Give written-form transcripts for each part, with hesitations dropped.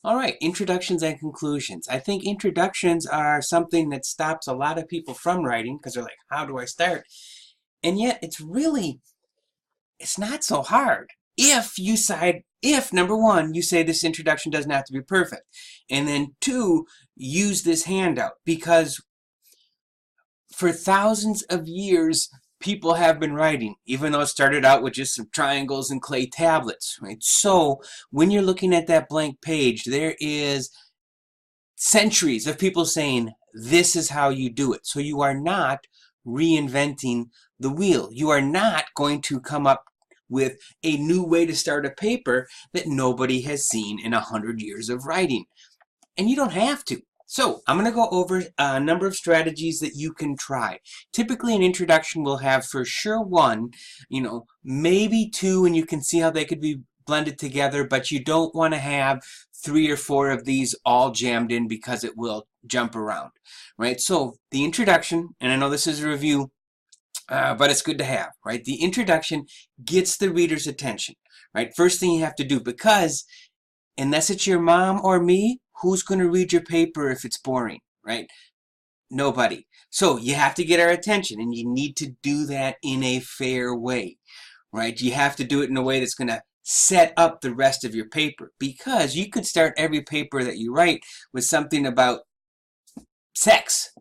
All right, introductions and conclusions. I think introductions are something that stops a lot of people from writing because they're like, how do I start? And yet it's not so hard. If number one, you say this introduction doesn't have to be perfect. And then two, use this handout because for thousands of years, people have been writing, even though it started out with just some triangles and clay tablets, right? So when you're looking at that blank page, there is centuries of people saying, this is how you do it. So you are not reinventing the wheel. You are not going to come up with a new way to start a paper that nobody has seen in 100 years of writing. And you don't have to. So I'm going to go over a number of strategies that you can try. Typically an introduction will have for sure one, maybe two, and you can see how they could be blended together, but you don't want to have three or four of these all jammed in because it will jump around, right? So the introduction, and I know this is a review, but it's good to have, right? The introduction gets the reader's attention, right? First thing you have to do, because unless it's your mom or me, who's going to read your paper if it's boring, right? Nobody. So you have to get our attention, and you need to do that in a fair way, right? You have to do it in a way that's going to set up the rest of your paper, because you could start every paper that you write with something about sex,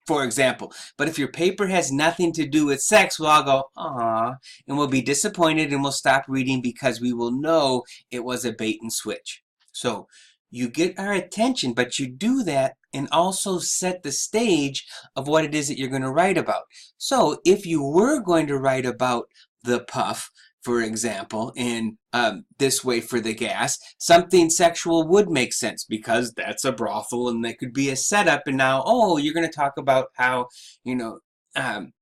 for example. But if your paper has nothing to do with sex, we'll all go, "Aw," and we'll be disappointed and we'll stop reading because we will know it was a bait and switch. So you get our attention, but you do that and also set the stage of what it is that you're going to write about. So if you were going to write about the puff, for example, in This Way for the Gas, something sexual would make sense because that's a brothel and that could be a setup. And now, oh, you're going to talk about how, you know, um,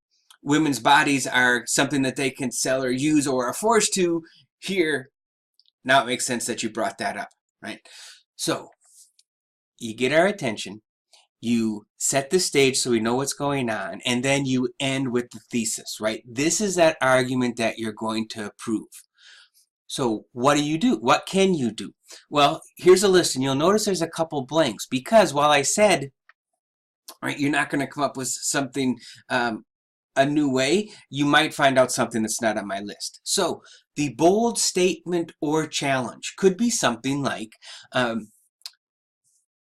women's bodies are something that they can sell or use or are forced to here. Now it makes sense that you brought that up, right? So you get our attention, you set the stage so we know what's going on, and then you end with the thesis, right? This is that argument that you're going to prove. So what do you do? What can you do? Well, here's a list, and you'll notice there's a couple blanks because while I said, right, you're not going to come up with something a new way, you might find out something that's not on my list. So the bold statement or challenge could be something like,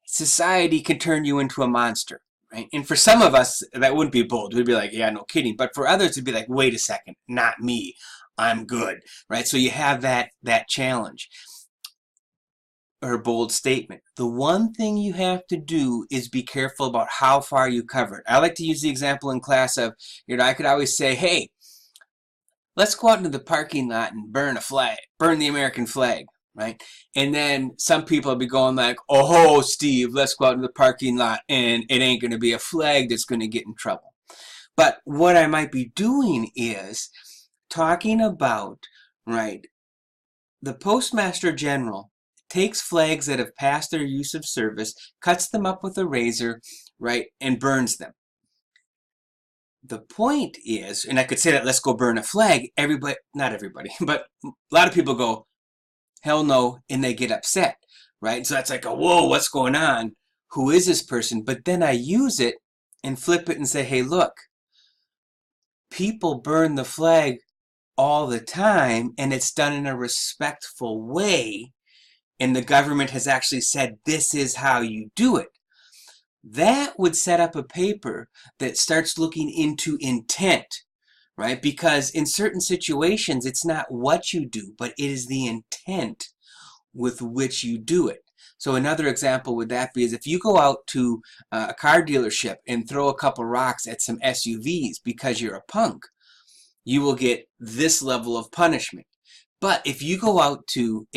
society can turn you into a monster. Right? And for some of us, that wouldn't be bold. We'd be like, yeah, no kidding. But for others, it'd be like, wait a second, not me. I'm good. Right? So you have that challenge or bold statement. The one thing you have to do is be careful about how far you cover it. I like to use the example in class of, I could always say, hey, let's go out into the parking lot and burn a flag, burn the American flag, right? And then some people will be going like, oh, Steve, let's go out into the parking lot and it ain't going to be a flag that's going to get in trouble. But what I might be doing is talking about, right, the Postmaster General takes flags that have passed their use of service, cuts them up with a razor, right, and burns them. The point is, and I could say that, let's go burn a flag. Everybody, not everybody, but a lot of people go, hell no, and they get upset, right? So that's like, whoa, what's going on? Who is this person? But then I use it and flip it and say, hey, look, people burn the flag all the time, and it's done in a respectful way, and the government has actually said this is how you do it. That would set up a paper that starts looking into intent, right? Because in certain situations, it's not what you do, but it is the intent with which you do it. So another example would that be is if you go out to a car dealership and throw a couple rocks at some SUVs because you're a punk, you will get this level of punishment. But if you go out to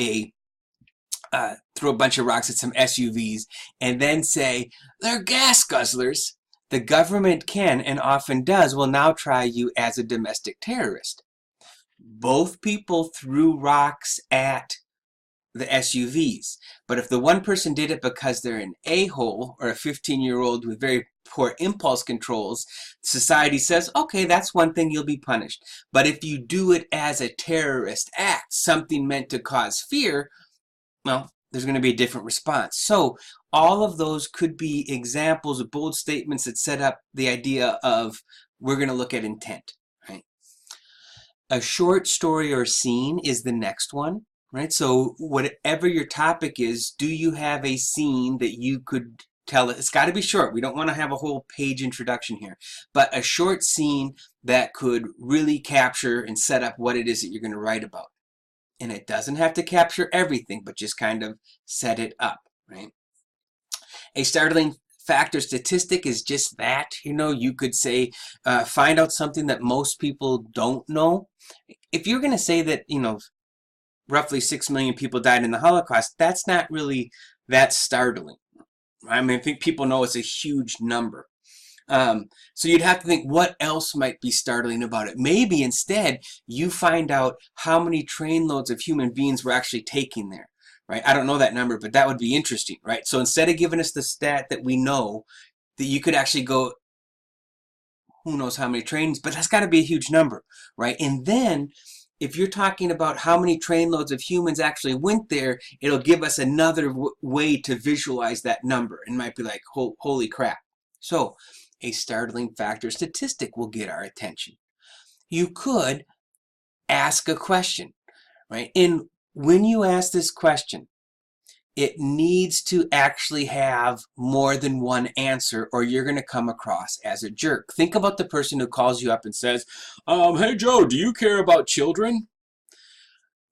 throw a bunch of rocks at some SUVs and then say, they're gas guzzlers, the government can, and often does, will now try you as a domestic terrorist. Both people threw rocks at the SUVs. But if the one person did it because they're an a-hole or a 15-year-old with very poor impulse controls, society says, okay, that's one thing, you'll be punished. But if you do it as a terrorist act, something meant to cause fear, well, there's going to be a different response. So all of those could be examples of bold statements that set up the idea of we're going to look at intent, right? A short story or scene is the next one, right? So whatever your topic is, do you have a scene that you could tell? It's got to be short. We don't want to have a whole page introduction here, but a short scene that could really capture and set up what it is that you're going to write about. And it doesn't have to capture everything, but just kind of set it up, right? A startling fact or statistic is just that. You could say, find out something that most people don't know. If you're going to say that, roughly 6 million people died in the Holocaust, that's not really that startling. I mean, I think people know it's a huge number. So you'd have to think, what else might be startling about it? Maybe instead you find out how many trainloads of human beings were actually taking there, right? I don't know that number, but that would be interesting, right? So instead of giving us the stat that we know, that you could actually go, who knows how many trains, but that's got to be a huge number, right? And then if you're talking about how many trainloads of humans actually went there, it'll give us another way to visualize that number. And might be like, holy crap. So a startling fact or statistic will get our attention. You could ask a question, right? And when you ask this question, it needs to actually have more than one answer, or you're going to come across as a jerk. Think about the person who calls you up and says, hey Joe, do you care about children?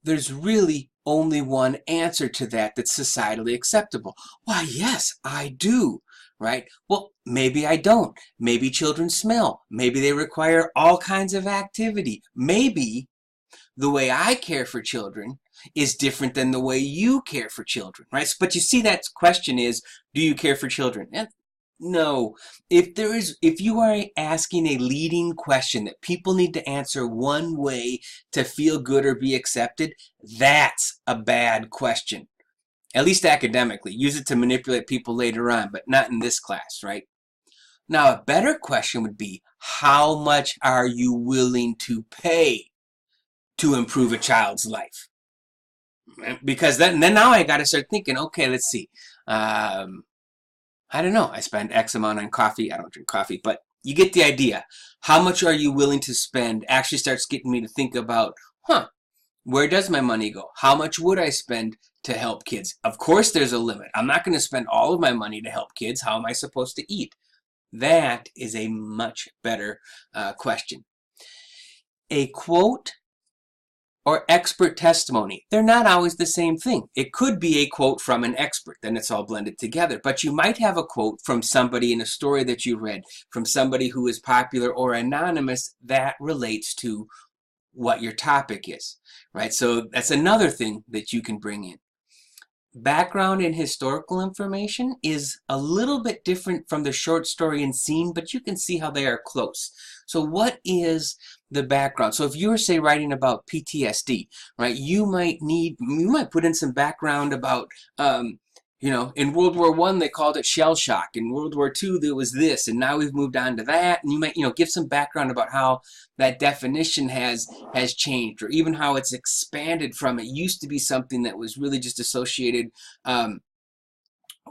There's really only one answer to that that's societally acceptable. Why, yes, I do. Right? Well, maybe I don't. Maybe children smell. Maybe they require all kinds of activity. Maybe the way I care for children is different than the way you care for children, right? But you see, that question is, do you care for children? No. If you are asking a leading question that people need to answer one way to feel good or be accepted, that's a bad question. At least academically. Use it to manipulate people later on, but not in this class, right? Now, a better question would be, how much are you willing to pay to improve a child's life? Because then now I got to start thinking, okay, let's see. I don't know. I spend X amount on coffee. I don't drink coffee, but you get the idea. How much are you willing to spend actually starts getting me to think about, where does my money go? How much would I spend to help kids? Of course there's a limit. I'm not going to spend all of my money to help kids. How am I supposed to eat? That is a much better question. A quote or expert testimony, they're not always the same thing. It could be a quote from an expert, then it's all blended together. But you might have a quote from somebody in a story that you read, from somebody who is popular or anonymous that relates to what your topic is, right? So that's another thing that you can bring in. Background and historical information is a little bit different from the short story and scene, but you can see how they are close. So what is the background? So if you're, say, writing about PTSD, right, you might put in some background about, in World War I, they called it shell shock. In World War II, there was this, and now we've moved on to that. And you might, give some background about how that definition has changed, or even how it's expanded from, it used to be something that was really just associated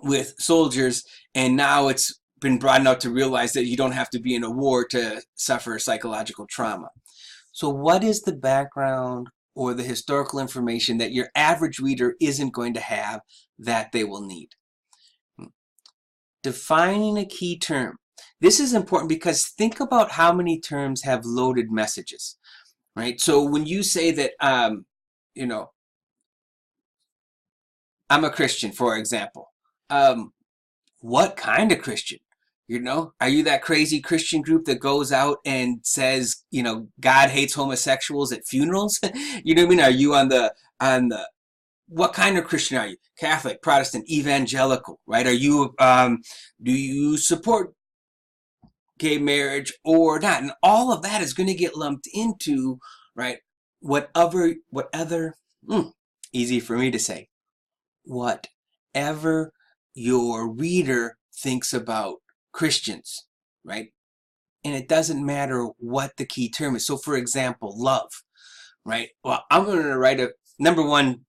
with soldiers, and now it's been broadened out to realize that you don't have to be in a war to suffer psychological trauma. So what is the background or the historical information that your average reader isn't going to have that they will need? Defining a key term. This is important because think about how many terms have loaded messages, right? So when you say that, I'm a Christian, for example, what kind of Christian? Are you that crazy Christian group that goes out and says, God hates homosexuals at funerals? You know what I mean? Are you on the, what kind of Christian are you? Catholic, Protestant, evangelical, right? Are you, do you support gay marriage or not? And all of that is going to get lumped into, right, easy for me to say, whatever your reader thinks about Christians, right? And it doesn't matter what the key term is. So for example, love, right? Well, I'm going to write number one,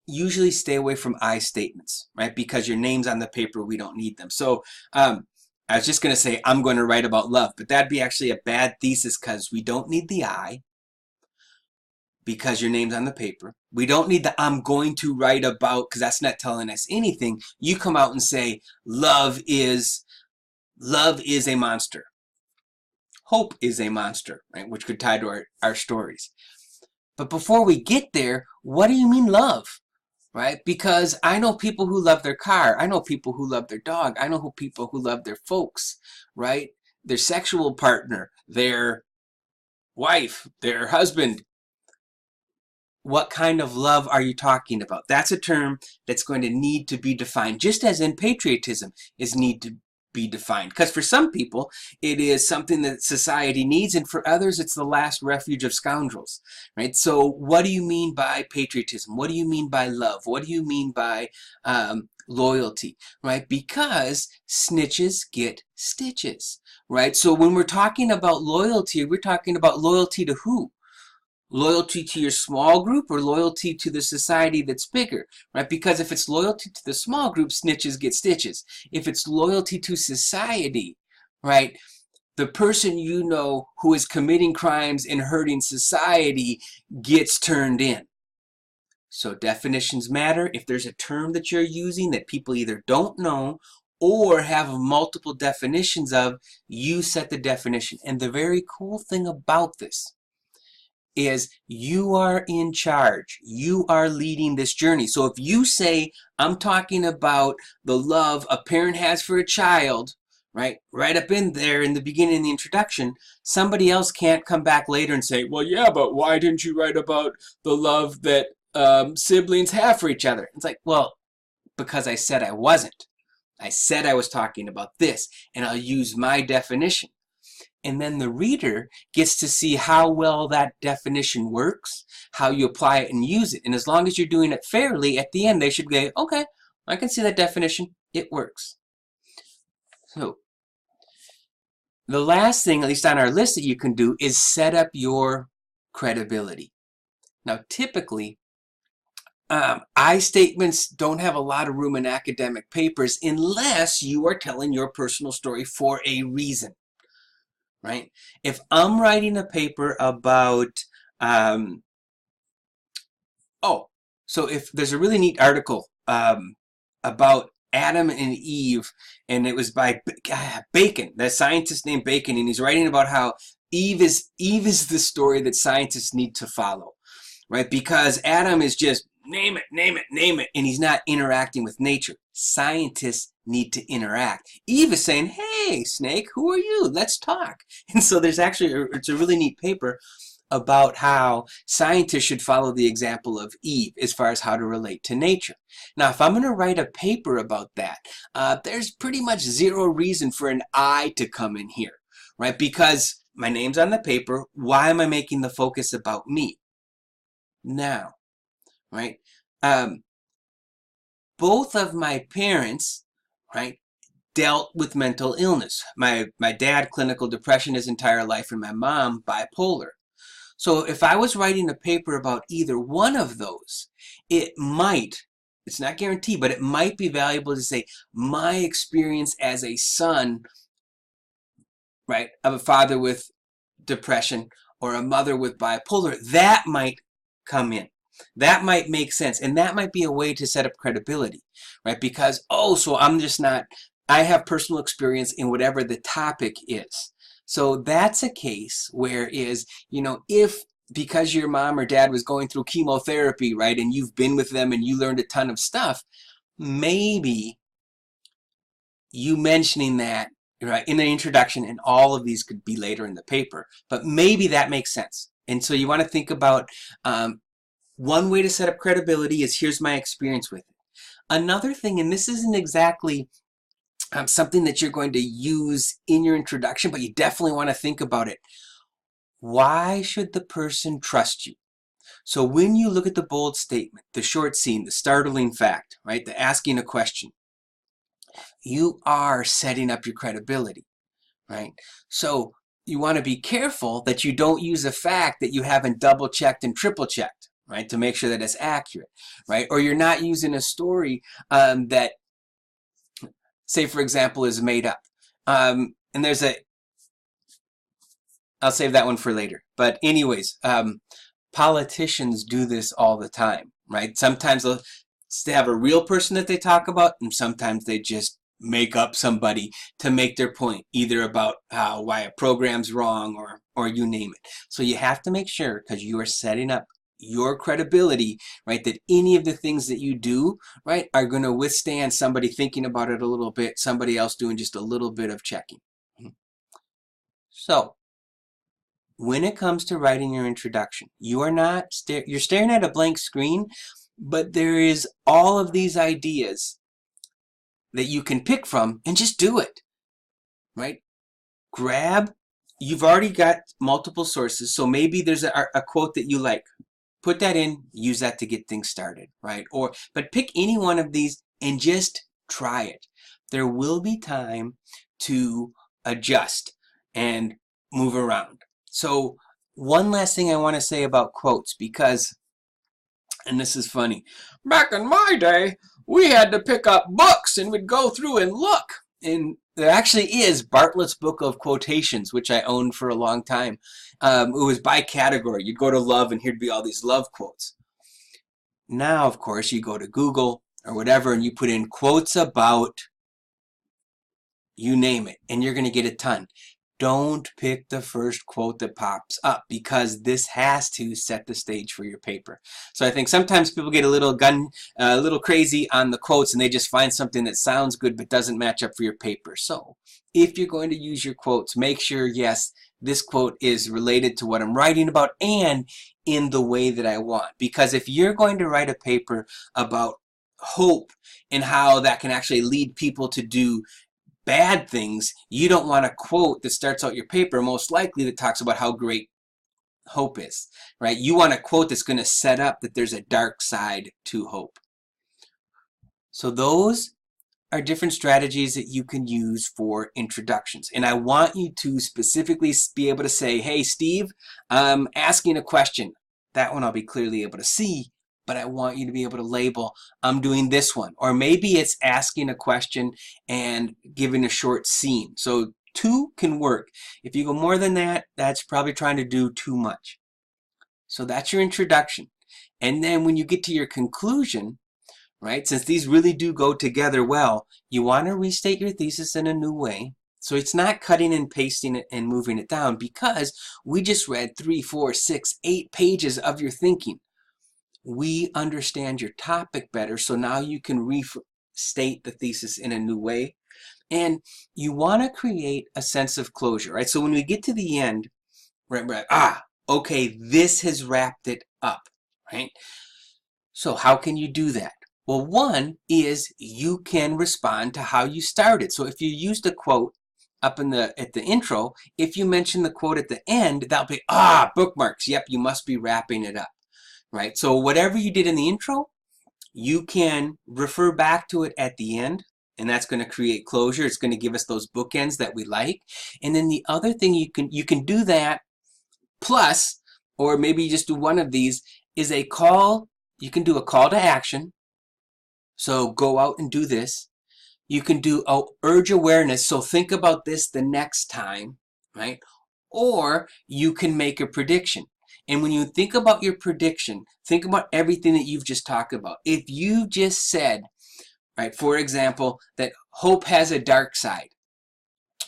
usually stay away from I statements, right? Because your name's on the paper, we don't need them. So I was just going to say, I'm going to write about love, but that'd be actually a bad thesis because we don't need the I because your name's on the paper. We don't need the I'm going to write about because that's not telling us anything. You come out and say, love is a monster. Hope is a monster, right? Which could tie to our stories. But before we get there, what do you mean love? Right? Because I know people who love their car. I know people who love their dog. I know people who love their folks, right? Their sexual partner, their wife, their husband. What kind of love are you talking about? That's a term that's going to need to be defined, just as in patriotism is need to be defined. Because for some people, it is something that society needs, and for others, it's the last refuge of scoundrels, right? So what do you mean by patriotism? What do you mean by love? What do you mean by loyalty, right? Because snitches get stitches, right? So when we're talking about loyalty, we're talking about loyalty to who? Loyalty to your small group or loyalty to the society that's bigger, right? Because if it's loyalty to the small group, snitches get stitches. If it's loyalty to society, right, the person you know who is committing crimes and hurting society gets turned in. So definitions matter. If there's a term that you're using that people either don't know or have multiple definitions of, you set the definition. And the very cool thing about this is you are in charge. You are leading this journey. So if you say, I'm talking about the love a parent has for a child, right up in there in the beginning, in the introduction, somebody else can't come back later and say, well, yeah, but why didn't you write about the love that siblings have for each other? It's like, well, because I said I wasn't. I said I was talking about this, and I'll use my definition. And then the reader gets to see how well that definition works, how you apply it and use it. And as long as you're doing it fairly, at the end they should go, okay, I can see that definition. It works. So the last thing, at least on our list, that you can do is set up your credibility. Now, typically, I statements don't have a lot of room in academic papers unless you are telling your personal story for a reason. Right? If I'm writing a paper about, so if there's a really neat article about Adam and Eve, and it was by Bacon, the scientist named Bacon, and he's writing about how Eve is the story that scientists need to follow, right? Because Adam is just name it, and he's not interacting with nature. Scientists need to interact. Eve is saying, hey, snake, who are you? Let's talk. And so there's actually, it's a really neat paper about how scientists should follow the example of Eve as far as how to relate to nature. Now, if I'm going to write a paper about that, there's pretty much zero reason for an I to come in here, right? Because my name's on the paper. Why am I making the focus about me? Now, right? Both of my parents, right, dealt with mental illness. My dad, clinical depression his entire life, and my mom, bipolar. So if I was writing a paper about either one of those, it might, it's not guaranteed, but it might be valuable to say my experience as a son, right, of a father with depression or a mother with bipolar, that might come in. That might make sense, and that might be a way to set up credibility, right? Because, so I'm just not, I have personal experience in whatever the topic is. So that's a case where if because your mom or dad was going through chemotherapy, right, and you've been with them and you learned a ton of stuff, maybe you mentioning that, right, in the introduction, and all of these could be later in the paper, but maybe that makes sense. And so you want to think about, one way to set up credibility is here's my experience with it. Another thing, and this isn't exactly something that you're going to use in your introduction, but you definitely want to think about it. Why should the person trust you? So when you look at the bold statement, the short scene, the startling fact, right, the asking a question, you are setting up your credibility, right? So you want to be careful that you don't use a fact that you haven't double checked and triple checked. right? To make sure that it's accurate, right? Or you're not using a story that, say, for example, is made up. And there's I'll save that one for later. But anyways, politicians do this all the time, right? Sometimes they have a real person that they talk about, and sometimes they just make up somebody to make their point, either about why a program's wrong or you name it. So you have to make sure, because you are setting up your credibility, right, that any of the things that you do, right, are going to withstand somebody thinking about it a little bit, somebody else doing just a little bit of checking. So when it comes to writing your introduction, you are not you're staring at a blank screen, but there is all of these ideas that you can pick from and just do it, right? You've already got multiple sources, so maybe there's a quote that you like. Put that in, use that to get things started, right? But pick any one of these and just try it. There will be time to adjust and move around. So one last thing I want to say about quotes, because, and this is funny, back in my day, we had to pick up books and we'd go through and look. And there actually is Bartlett's Book of Quotations, which I owned for a long time. It was by category. You'd go to love and here'd be all these love quotes. Now, of course, you go to Google or whatever and you put in quotes about, you name it, and you're going to get a ton. Don't pick the first quote that pops up, because this has to set the stage for your paper. So I think sometimes people get a little crazy on the quotes and they just find something that sounds good but doesn't match up for your paper. So if you're going to use your quotes, make sure, yes, this quote is related to what I'm writing about and in the way that I want. Because if you're going to write a paper about hope and how that can actually lead people to do bad things, you don't want a quote that starts out your paper most likely that talks about how great hope is, right? You want a quote that's going to set up that there's a dark side to hope. So those are different strategies that you can use for introductions. And I want you to specifically be able to say, hey, Steve, I'm asking a question. That one I'll be clearly able to see, but I want you to be able to label, I'm doing this one. Or maybe it's asking a question and giving a short scene. So 2 can work. If you go more than that, that's probably trying to do too much. So that's your introduction. And then when you get to your conclusion, right, since these really do go together well, you want to restate your thesis in a new way. So it's not cutting and pasting it and moving it down, because we just read 3, 4, 6, 8 pages of your thinking. We understand your topic better, so now you can restate the thesis in a new way. And you want to create a sense of closure, right? So when we get to the end, right, okay, this has wrapped it up, right? So how can you do that? Well, one is you can respond to how you started. So if you used a quote up at the intro, if you mention the quote at the end, that'll be, bookmarks. Yep, you must be wrapping it up. Right? So whatever you did in the intro, you can refer back to it at the end, and that's going to create closure. It's going to give us those bookends that we like. And then the other thing you can do that plus, or maybe you just do one of these, is a call. You can do a call to action. So go out and do this. You can do urge awareness. So think about this the next time, right? Or you can make a prediction. And when you think about your prediction, think about everything that you've just talked about. If you just said, right, for example, that hope has a dark side,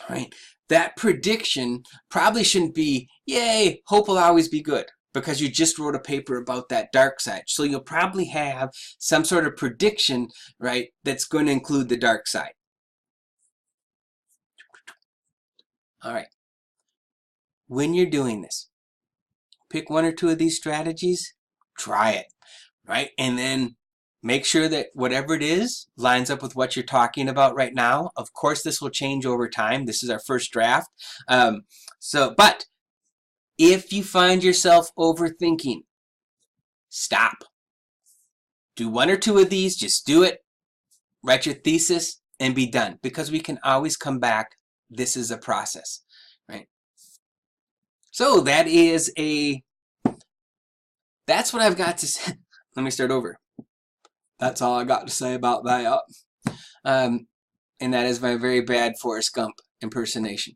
right? That prediction probably shouldn't be, yay, hope will always be good, because you just wrote a paper about that dark side. So you'll probably have some sort of prediction, right, that's going to include the dark side. All right. When you're doing this, pick 1 or 2 of these strategies, try it, right? And then make sure that whatever it is lines up with what you're talking about right now. Of course, this will change over time. This is our first draft. But if you find yourself overthinking, stop. Do 1 or 2 of these, just do it, write your thesis, and be done. Because we can always come back. This is a process, right? So that is That's what I've got to say. Let me start over. That's all I got to say about that. And that is my very bad Forrest Gump impersonation.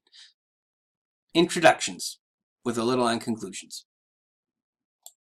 Introductions with a little on conclusions.